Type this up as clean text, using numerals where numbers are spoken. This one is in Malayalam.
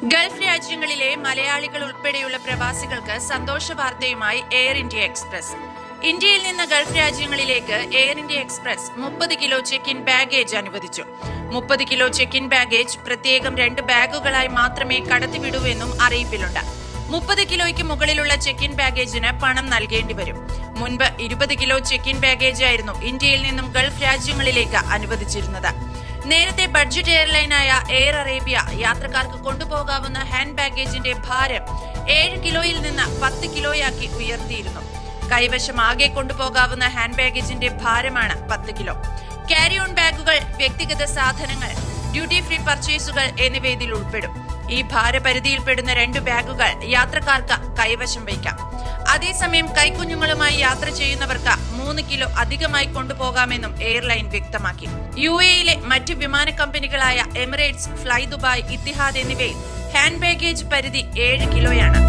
ഗൾഫ് രാജ്യങ്ങളിലെ മലയാളികൾ ഉൾപ്പെടെയുള്ള പ്രവാസികൾക്ക് സന്തോഷ വാർത്തയുമായി എയർ ഇന്ത്യ എക്സ്പ്രസ്. ഇന്ത്യയിൽ നിന്ന് ഗൾഫ് രാജ്യങ്ങളിലേക്ക് air India express 30 kilo check in baggage അനുവദിച്ചു. 30 കിലോ ചെക്ക് ഇൻ ബാഗേജ് പ്രത്യേകം 2 ബാഗുകളായി മാത്രമേ കടത്തിവിടൂവെന്നും അറിയിപ്പിലുണ്ട്. 30 കിലോയ്ക്ക് മുകളിലുള്ള ചെക്ക് ഇൻ ബാഗേജിന് പണം നൽകേണ്ടി വരും. മുൻപ് 20 കിലോ ചെക്ക് ഇൻ ബാഗേജ് ആയിരുന്നു ഇന്ത്യയിൽ നിന്നും ഗൾഫ് രാജ്യങ്ങളിലേക്ക് അനുവദിച്ചിരുന്നത്. നേരത്തെ ബഡ്ജറ്റ് എയർലൈനായ എയർ അറേബ്യ യാത്രക്കാർക്ക് കൊണ്ടുപോകാവുന്ന ഹാൻഡ് ബാഗേജിന്റെ ഭാരം 7 കിലോയിൽ നിന്ന് 10 കിലോയാക്കി ഉയർത്തിയിരുന്നു. കൈവശം ആകെ കൊണ്ടുപോകാവുന്ന ഹാൻഡ് ബാഗേജിന്റെ ഭാരമാണ് 10 കിലോ. ക്യാരി ഓൺ ബാഗുകൾ, വ്യക്തിഗത സാധനങ്ങൾ, ഡ്യൂട്ടി ഫ്രീ പർച്ചേസുകൾ എന്നിവ ഇതിൽ ഉൾപ്പെടും. ഈ ഭാരപരിധിയിൽപ്പെടുന്ന 2 ബാഗുകൾ യാത്രക്കാർക്ക് കൈവശം വയ്ക്കാം. അതേസമയം കൈക്കുഞ്ഞുങ്ങളുമായി യാത്ര ചെയ്യുന്നവർക്ക് 3 കിലോ അധികമായി കൊണ്ടുപോകാമെന്നും എയർലൈൻ വ്യക്തമാക്കി. UAE-യിലെ മറ്റ് വിമാന കമ്പനികളായ എമിറേറ്റ്സ്, ഫ്ലൈ ദുബായ്, ഇത്തിഹാദ് എന്നിവയിൽ ഹാൻഡ് ബാഗേജ് പരിധി 7 കിലോയാണ്.